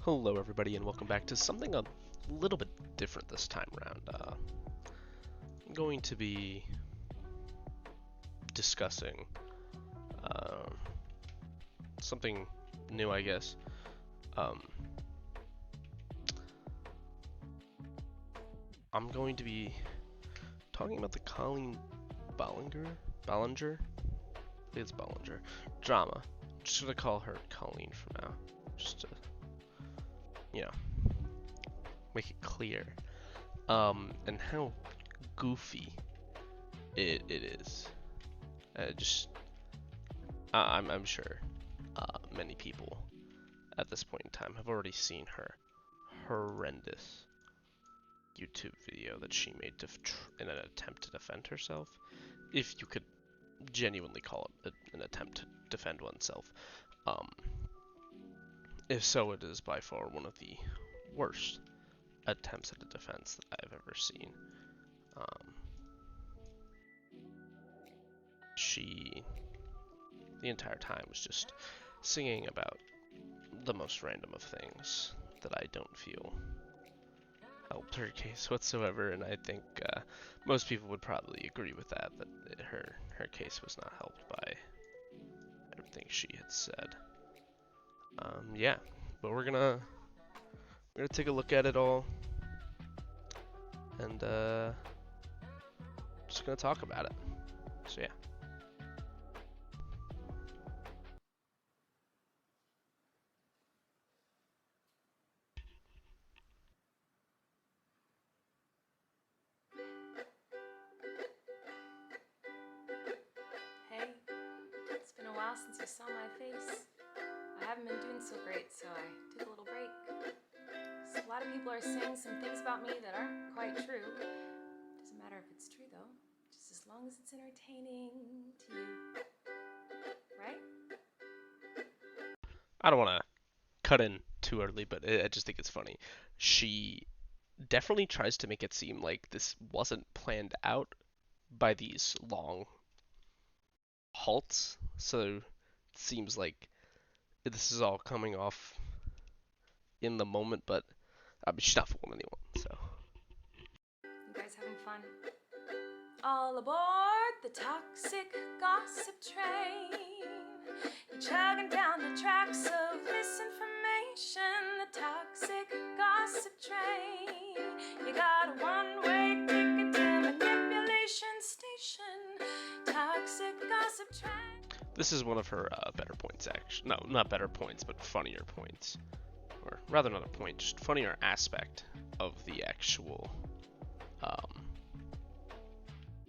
Hello everybody and welcome back to something a little bit different this time around. I'm going to be discussing something new, I guess. I'm going to be talking about the Colleen Ballinger? I think it's Ballinger drama. I'm just gonna call her Colleen for now, just to, make it clear. And how goofy it is. I'm sure many people at this point in time have already seen her horrendous YouTube video that she made in an attempt to defend herself, if you could genuinely call it an attempt to defend oneself. If so, it is by far one of the worst attempts at a defense that I've ever seen. She, the entire time, was just singing about the most random of things that I don't feel helped her case whatsoever, and I think most people would probably agree with that her case was not helped by everything she had said. Yeah, but we're gonna take a look at it all, and just gonna talk about it. So yeah. Hey, it's been a while since you saw my face. I haven't been doing so great, so I took a little break. So a lot of people are saying some things about me that aren't quite true. Doesn't matter if it's true though, just as long as it's entertaining to you. Right? I don't want to cut in too early, but I just think it's funny. She definitely tries to make it seem like this wasn't planned out by these long halts, so it seems like this is all coming off in the moment, but she's not fooling anyone, so. You guys having fun? All aboard the toxic gossip train. You're chugging down the tracks of misinformation. The toxic gossip train. You got a one-way ticket to manipulation station. Toxic gossip train. This is one of her better points, actually. No, not better points, but funnier points. Or rather not a point, just funnier aspect of the actual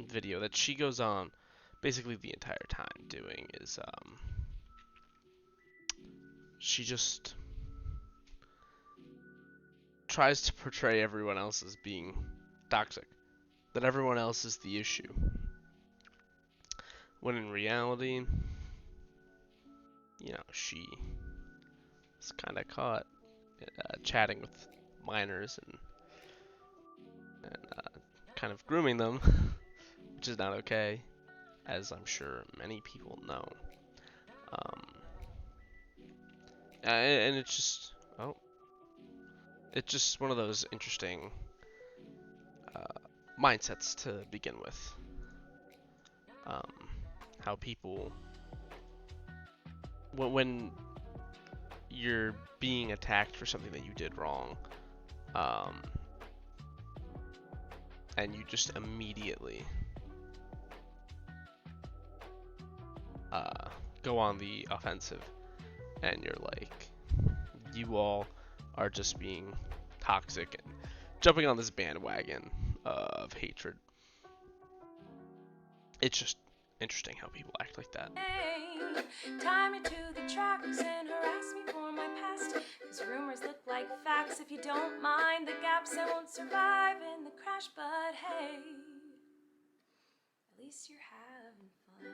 video that she goes on basically the entire time doing is she just tries to portray everyone else as being toxic, that everyone else is the issue, when in reality, she is kind of caught chatting with minors and kind of grooming them, which is not okay, as I'm sure many people know. And it's just one of those interesting mindsets to begin with. How people, when you're being attacked for something that you did wrong, and you just immediately go on the offensive, and you're like, you all are just being toxic and jumping on this bandwagon of hatred. It's just interesting how people act like that. Hey, tie me to the tracks and harass me for my past. Cause rumors look like facts. If you don't mind the gaps, I won't survive in the crash. But hey, at least you're having fun.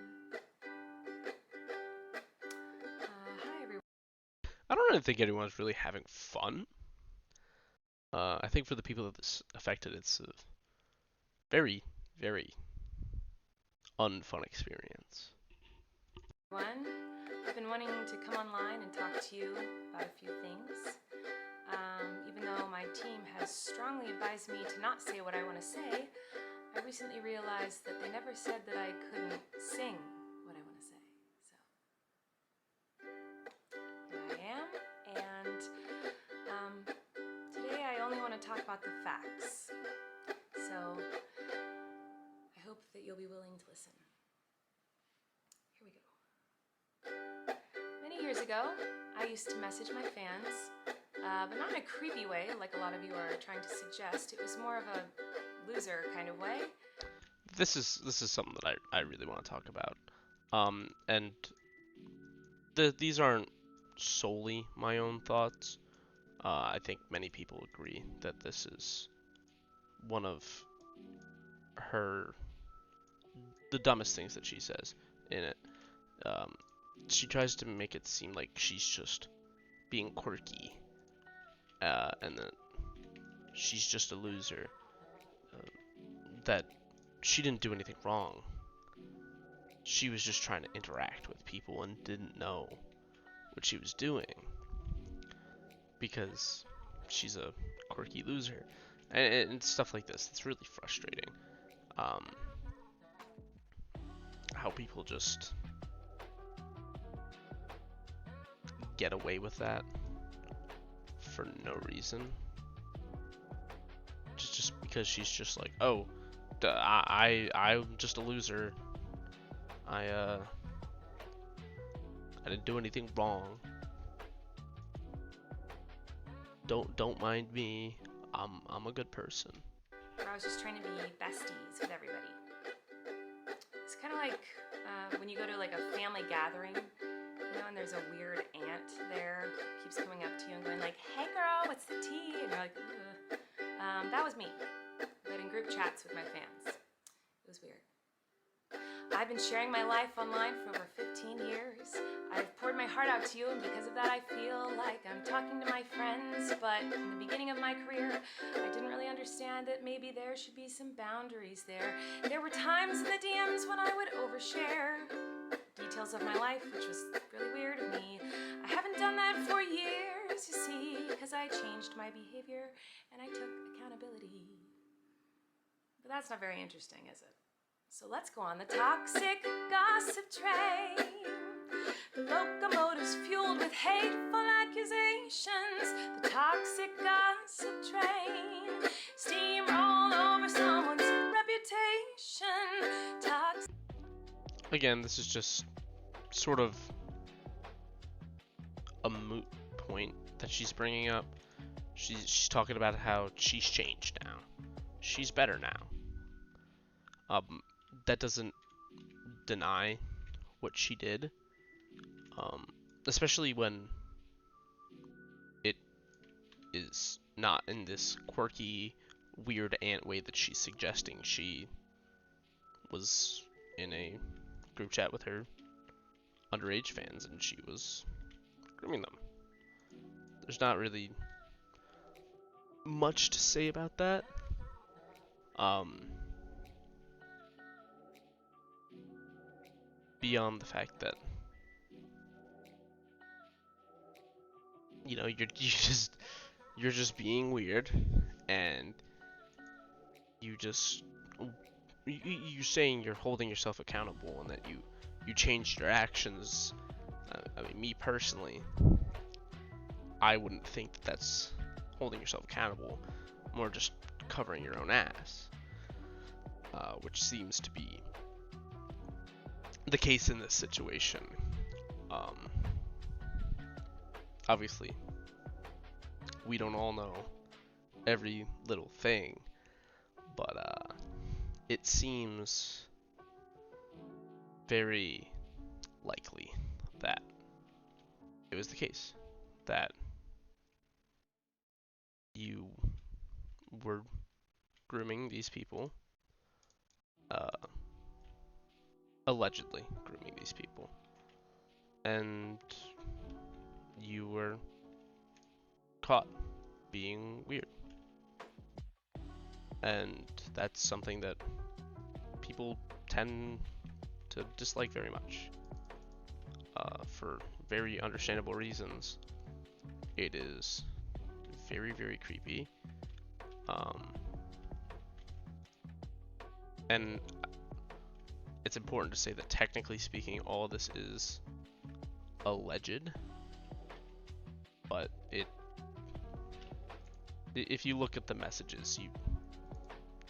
Hi everyone. I don't really think anyone's really having fun. I think for the people that this affected, it's a very, very unfun experience. I've been wanting to come online and talk to you about a few things. has strongly advised me to not say what I want to say, I recently realized that they never said that I couldn't sing what I want to say. So here I am, and today I only want to talk about the facts. So I hope that you'll be willing to listen. Here we go. Many years ago, I used to message my fans, but not in a creepy way like a lot of you are trying to suggest. It was more of a loser kind of way. This is something that I really want to talk about. And these aren't solely my own thoughts. I think many people agree that this is one of the dumbest things that she says in it. She tries to make it seem like she's just being quirky, and that she's just a loser. That she didn't do anything wrong. She was just trying to interact with people and didn't know what she was doing because she's a quirky loser, and stuff like this. It's really frustrating. How people just get away with that for no reason, just because she's just like, oh, I'm just a loser. I didn't do anything wrong. Don't mind me. I'm a good person. I was just trying to be besties with everybody. It's kind of like when you go to like a family gathering, you know, and there's a weird aunt there who keeps coming up to you and going like, "Hey girl, what's the tea?" And you're like, "Ugh." That was me, but in group chats with my fans. It was weird. I've been sharing my life online for over 15 years. I've poured my heart out to you, and because of that I feel like I'm talking to my friends, but in the beginning of my career, I didn't really understand that maybe there should be some boundaries there. There were times in the DMs when I would overshare details of my life, which was really weird of me. I haven't done that for years, you see, because I changed my behavior and I took accountability. But that's not very interesting, is it? So let's go on the toxic gossip train. The locomotive's fueled with hateful accusations. The toxic gossip train. Steamroll over someone's reputation. Again, this is just sort of a moot point that she's bringing up. She's talking about how she's changed now. She's better now. That doesn't deny what she did, especially when it is not in this quirky, weird aunt way that she's suggesting. She was in a group chat with her underage fans and she was grooming them. There's not really much to say about that. Beyond the fact that, you know, you're just being weird, and you saying you're holding yourself accountable and that you changed your actions. I mean, me personally, I wouldn't think that that's holding yourself accountable, more just covering your own ass, which seems to be the case in this situation. Obviously, we don't all know every little thing, but it seems very likely that it was the case, that you were grooming these people, allegedly grooming these people, and you were caught being weird. And that's something that people tend to dislike very much, for very understandable reasons. It is very, very creepy, And it's important to say that technically speaking, all of this is alleged, but if you look at the messages,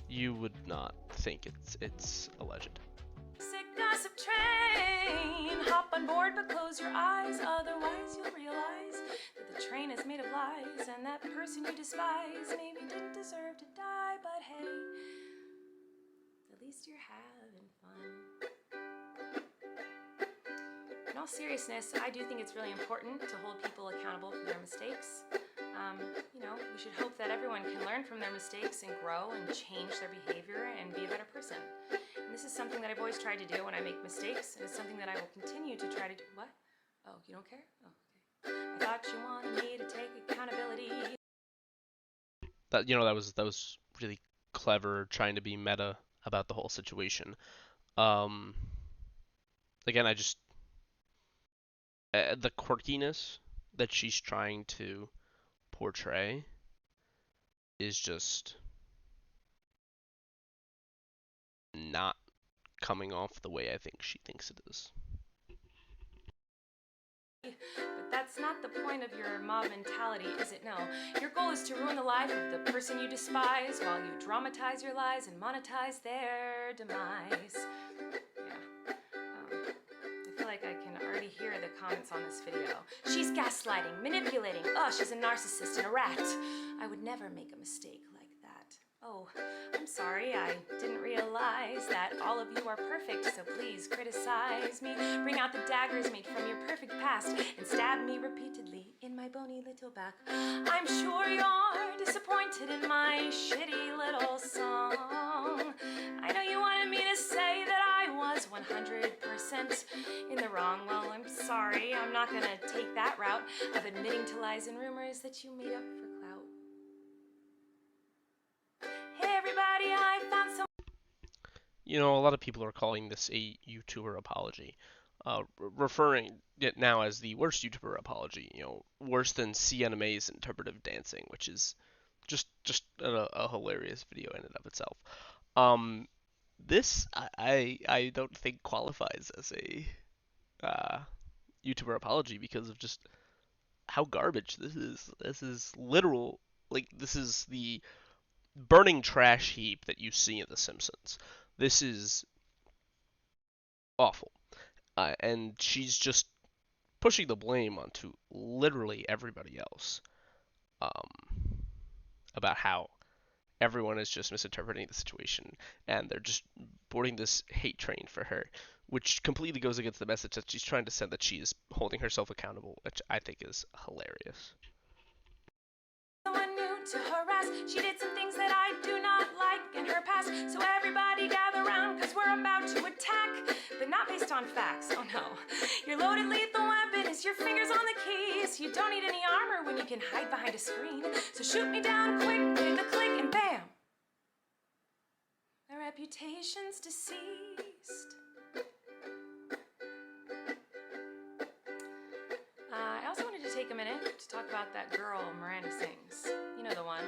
you would not think it's alleged. Sick gossip train. Hop on board, but close your eyes. Otherwise, you'll realize that the train is made of lies, and that person you despise maybe didn't deserve to die. But hey, at least you're having fun. In all seriousness, I do think it's really important to hold people accountable for their mistakes. We should hope that everyone can learn from their mistakes and grow and change their behavior and be a better person. And this is something that I've always tried to do when I make mistakes, and it's something that I will continue to try to do. What? Oh, you don't care? Oh, okay. I thought you wanted me to take accountability. That was really clever, trying to be meta about the whole situation. Again, the quirkiness that she's trying to portray is just not coming off the way I think she thinks it is. But that's not the point of your mob mentality, is it? No. Your goal is to ruin the life of the person you despise while you dramatize your lies and monetize their demise. Yeah. I feel like I can already hear the comments on this video. She's gaslighting, manipulating. Oh, she's a narcissist and a rat. I would never make a mistake like that. Oh, I'm sorry, I didn't realize that all of you are perfect, so please criticize me. Bring out the daggers made from your perfect past and stab me repeatedly in my bony little back. I'm sure you're disappointed in my shitty little song. I know you wanted me to say that I was 100% in the wrong. Well, I'm sorry, I'm not gonna take that route of admitting to lies and rumors that you made up for clout. Hey everybody, I found some... A lot of people are calling this a YouTuber apology, referring it now as the worst YouTuber apology, worse than CNMA's interpretive dancing, which is just a hilarious video in and of itself. This I don't think qualifies as a YouTuber apology because of just how garbage this is. This is literal, this is the burning trash heap that you see in The Simpsons. This is awful. And she's just pushing the blame onto literally everybody else about how everyone is just misinterpreting the situation and they're just boarding this hate train for her, which completely goes against the message that she's trying to send, that she is holding herself accountable, which I think is hilarious. Someone new to harass. She did some things that I do not like in her past. So everybody gather around, cause we're about to attack. But not based on facts, oh no. Your loaded lethal weapon is your fingers on the keys. You don't need any armor when you can hide behind a screen. So shoot me down quick, hit the click and bam. My reputation's deceased. I also wanted to take a minute to talk about that girl Miranda sings. You know the one.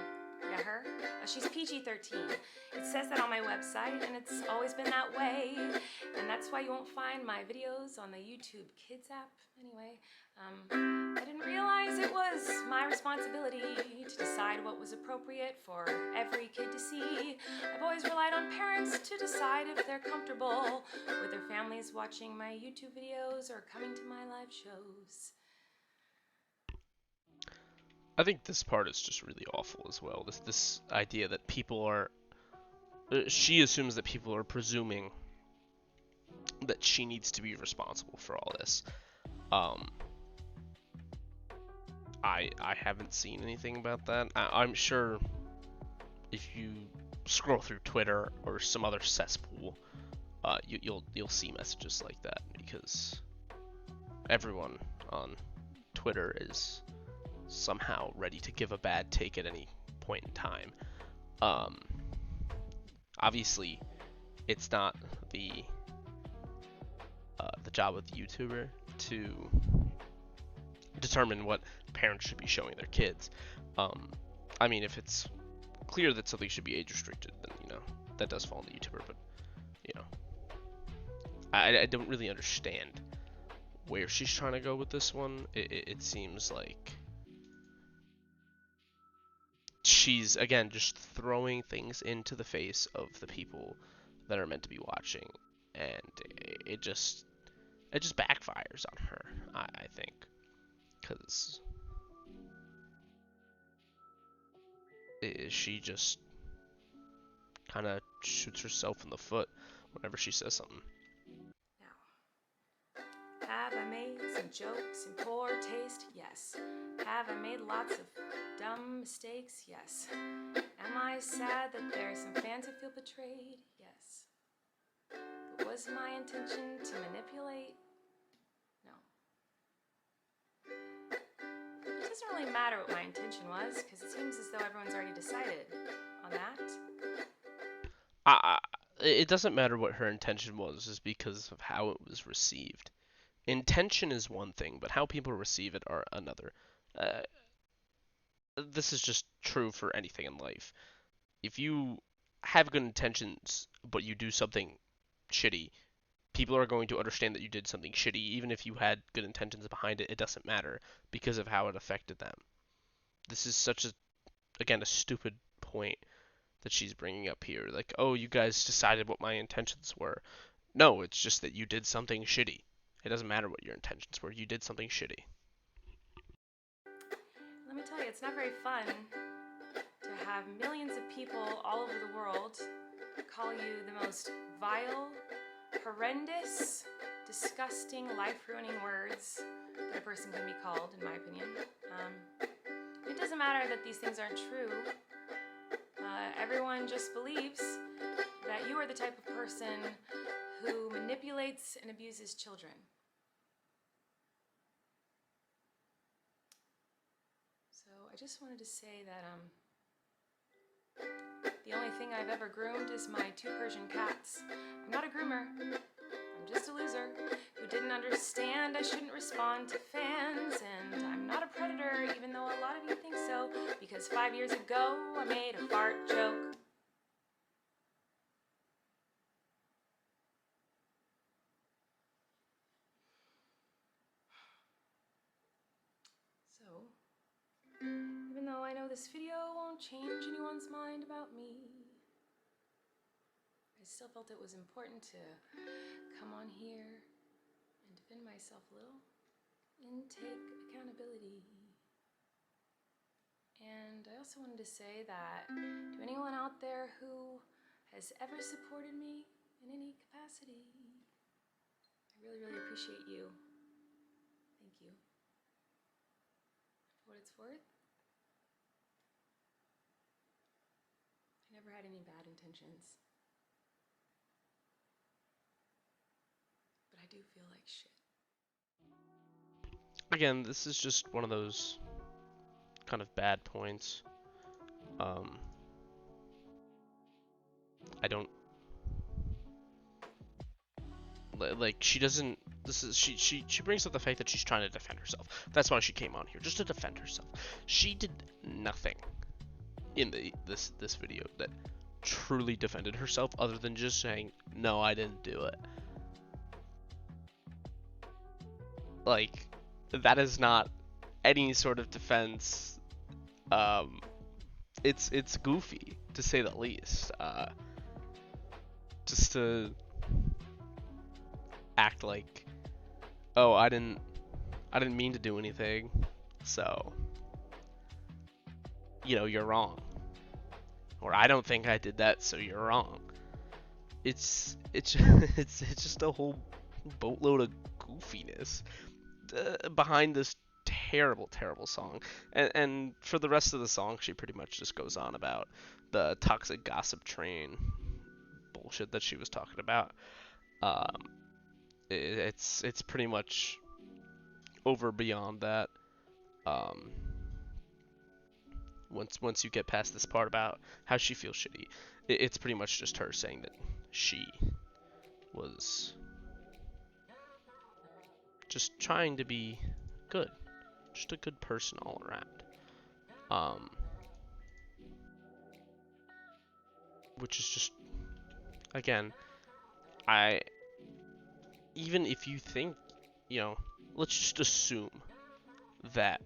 Yeah, her. She's PG-13. It says that on my website, and it's always been that way. And that's why you won't find my videos on the YouTube Kids app. Anyway, I didn't realize it was my responsibility to decide what was appropriate for every kid to see. I've always relied on parents to decide if they're comfortable with their families watching my YouTube videos or coming to my live shows. I think this part is just really awful as well. This idea that people are... she assumes that people are presuming that she needs to be responsible for all this. I haven't seen anything about that. I'm sure if you scroll through Twitter or some other cesspool, you'll see messages like that, because everyone on Twitter is somehow ready to give a bad take at any point in time. Obviously, it's not the job of the YouTuber to determine what parents should be showing their kids. I mean, if it's clear that something should be age restricted, then that does fall on the YouTuber. But I don't really understand where she's trying to go with this one. It seems like she's again just throwing things into the face of the people that are meant to be watching, and it just backfires on her, I think, because she just kind of shoots herself in the foot whenever she says something. Now, have I made some jokes in poor taste? Yes. Have I made lots of dumb mistakes? Yes. Am I sad that there are some fans who feel betrayed? Yes. But was my intention to manipulate? No. It doesn't really matter what my intention was, because it seems as though everyone's already decided on that. It doesn't matter what her intention was, just because of how it was received. Intention is one thing, but how people receive it are another. This is just true for anything in life. If you have good intentions, but you do something shitty, people are going to understand that you did something shitty, even if you had good intentions behind it. It doesn't matter because of how it affected them. This is such a stupid point that she's bringing up here. Like, oh, you guys decided what my intentions were. No, it's just that you did something shitty. It doesn't matter what your intentions were. You did something shitty. Let me tell you, it's not very fun to have millions of people all over the world call you the most vile, horrendous, disgusting, life-ruining words that a person can be called, in my opinion. It doesn't matter that these things aren't true. Everyone just believes that you are the type of person who manipulates and abuses children. So I just wanted to say that the only thing I've ever groomed is my 2 Persian cats. I'm not a groomer. I'm just a loser who didn't understand I shouldn't respond to fans, and I'm not a predator, even though a lot of you think so, because 5 years ago I made a fart joke. So, even though I know this video won't change anyone's mind about me, I still felt it was important to come on here and defend myself a little and take accountability. And I also wanted to say that to anyone out there who has ever supported me in any capacity, I really, really appreciate you. Thank you. For what it's worth, I never had any bad intentions. But I do feel like shit. Again, this is just one of those kind of bad points. I don't like she doesn't. This is she brings up the fact that she's trying to defend herself. That's why she came on here, just to defend herself. She did nothing in this video that truly defended herself, other than just saying, "No, I didn't do it." Like, that is not any sort of defense. It's goofy, to say the least. Just to act like, oh, I didn't mean to do anything, so you're wrong, or I don't think I did that, so you're wrong. It's it's just a whole boatload of goofiness behind this terrible song, and for the rest of the song she pretty much just goes on about the toxic gossip train bullshit that she was talking about. It's pretty much over beyond that. Once you get past this part about how she feels shitty, it's pretty much just her saying that she was just trying to be good, just a good person all around. which is just, again, even if you think, let's just assume that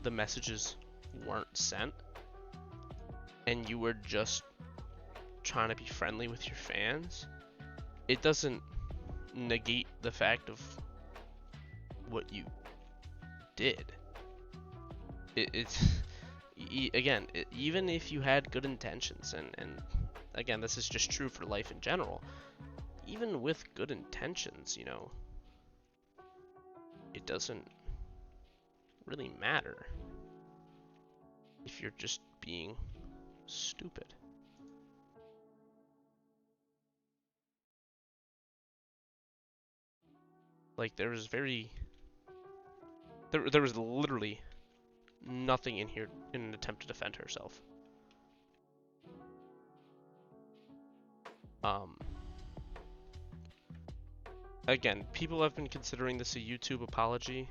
the messages weren't sent and you were just trying to be friendly with your fans, it doesn't negate the fact of what you did. Even if you had good intentions, and again, this is just true for life in general, even with good intentions, it doesn't really matter if you're just being stupid. Like, there was literally nothing in here in an attempt to defend herself. Again, people have been considering this a YouTube apology.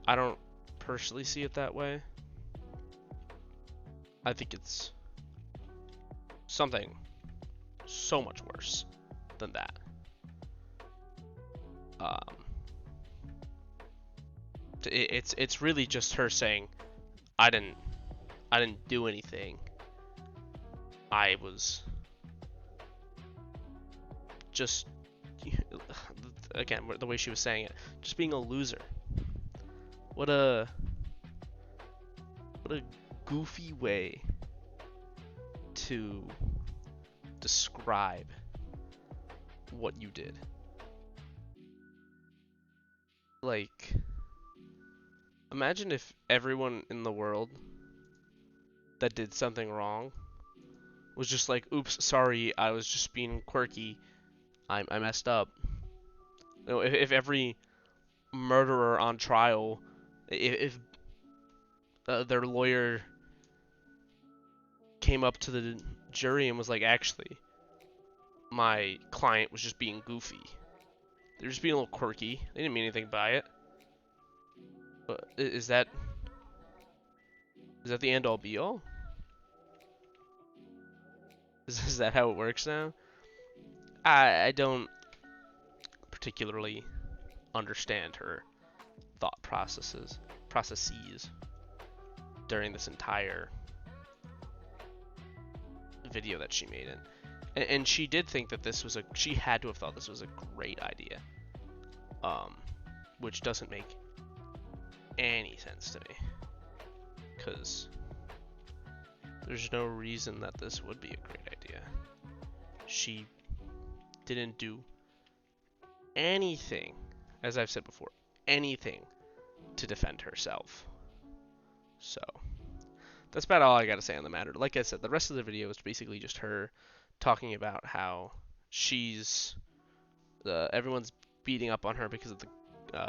I don't personally see it that way. I think it's something so much worse than that. It's really just her saying, I didn't do anything. I was just, again, the way she was saying it, just being a loser. What a goofy way to describe what you did. Like, imagine if everyone in the world that did something wrong was just like, oops, sorry, I was just being quirky, I messed up. If every murderer on trial, if their lawyer came up to the jury and was like, actually, my client was just being goofy. They're just being a little quirky. They didn't mean anything by it. Is that the end all be all? Is that how it works now? I don't particularly understand her thought processes during this entire video that she made. And she did think that she had to have thought this was a great idea. Which doesn't make any sense to me. Because there's no reason that this would be a great idea. She didn't do anything, as I've said before, anything to defend herself. So, that's about all I gotta say on the matter. Like I said, the rest of the video is basically just her talking about how everyone's beating up on her because of the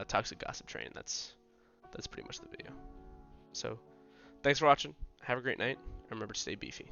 toxic gossip train. That's pretty much the video. So, thanks for watching. Have a great night. Remember to stay beefy.